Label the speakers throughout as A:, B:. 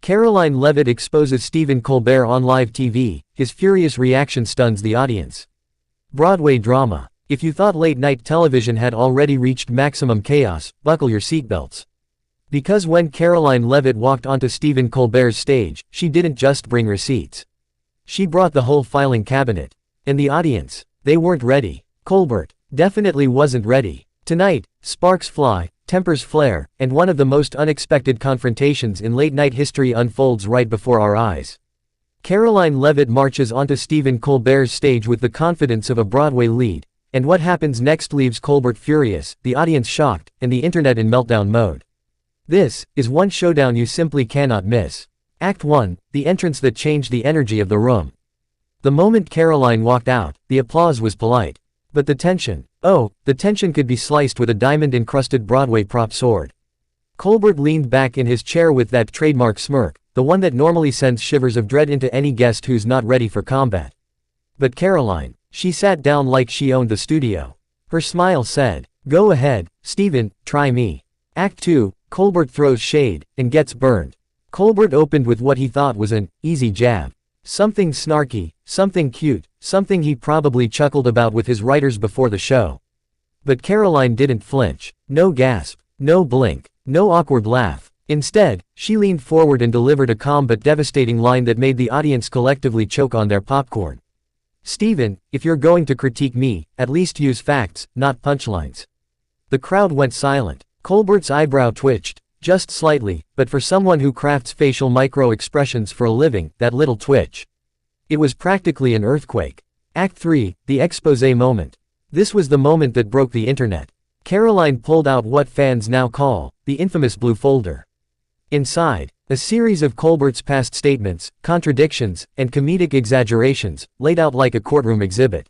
A: Karoline Leavitt exposes Stephen Colbert on live TV, his furious reaction stuns the audience. Broadway drama. If you thought late-night television had already reached maximum chaos, buckle your seatbelts. Because when Karoline Leavitt walked onto Stephen Colbert's stage, she didn't just bring receipts. She brought the whole filing cabinet. And the audience, they weren't ready. Colbert definitely wasn't ready. Tonight, sparks fly, tempers flare, and one of the most unexpected confrontations in late-night history unfolds right before our eyes. Karoline Leavitt marches onto Stephen Colbert's stage with the confidence of a Broadway lead, and what happens next leaves Colbert furious, the audience shocked, and the internet in meltdown mode. This is one showdown you simply cannot miss. Act 1, the entrance that changed the energy of the room. The moment Karoline walked out, the applause was polite. But the tension, the tension could be sliced with a diamond-encrusted Broadway prop sword. Colbert leaned back in his chair with that trademark smirk, the one that normally sends shivers of dread into any guest who's not ready for combat. But Karoline, she sat down like she owned the studio. Her smile said, "Go ahead, Stephen, try me." Act 2, Colbert throws shade, and gets burned. Colbert opened with what he thought was an easy jab. Something snarky, something cute, something he probably chuckled about with his writers before the show. But Karoline didn't flinch. No gasp, no blink, no awkward laugh. Instead, she leaned forward and delivered a calm but devastating line that made the audience collectively choke on their popcorn. "Stephen, if you're going to critique me, at least use facts, not punchlines." The crowd went silent. Colbert's eyebrow twitched, just slightly, but for someone who crafts facial micro-expressions for a living, that little twitch. It was practically an earthquake. Act 3, the exposé moment. This was the moment that broke the internet. Karoline pulled out what fans now call the infamous blue folder. Inside, a series of Colbert's past statements, contradictions, and comedic exaggerations, laid out like a courtroom exhibit.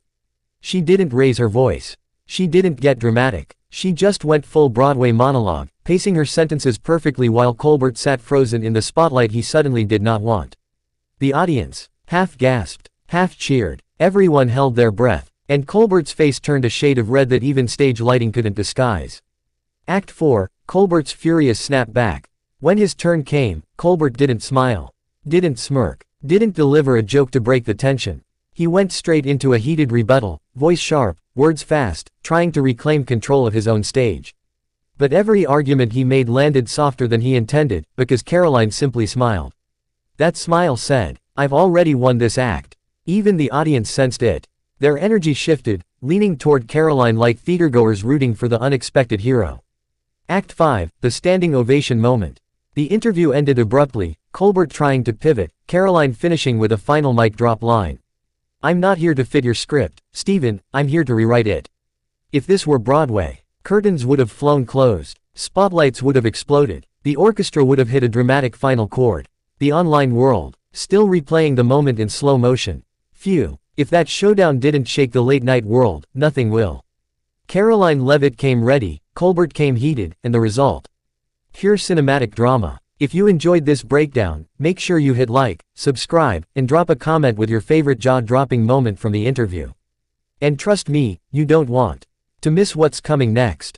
A: She didn't raise her voice. She didn't get dramatic. She just went full Broadway monologue, pacing her sentences perfectly while Colbert sat frozen in the spotlight he suddenly did not want. The audience half gasped, half cheered, everyone held their breath, and Colbert's face turned a shade of red that even stage lighting couldn't disguise. Act 4, Colbert's furious snap back. When his turn came, Colbert didn't smile, didn't smirk, didn't deliver a joke to break the tension. He went straight into a heated rebuttal, voice sharp, words fast, trying to reclaim control of his own stage. But every argument he made landed softer than he intended, because Karoline simply smiled. That smile said, "I've already won this act." Even the audience sensed it. Their energy shifted, leaning toward Karoline like theatergoers rooting for the unexpected hero. Act 5, the standing ovation moment. The interview ended abruptly, Colbert trying to pivot, Karoline finishing with a final mic drop line. "I'm not here to fit your script, Stephen, I'm here to rewrite it." If this were Broadway, curtains would have flown closed, spotlights would have exploded, the orchestra would have hit a dramatic final chord. The online world, still replaying the moment in slow motion. Phew, if that showdown didn't shake the late-night world, nothing will. Karoline Leavitt came ready, Colbert came heated, and the result? Pure cinematic drama. If you enjoyed this breakdown, make sure you hit like, subscribe, and drop a comment with your favorite jaw-dropping moment from the interview. And trust me, you don't want to miss what's coming next.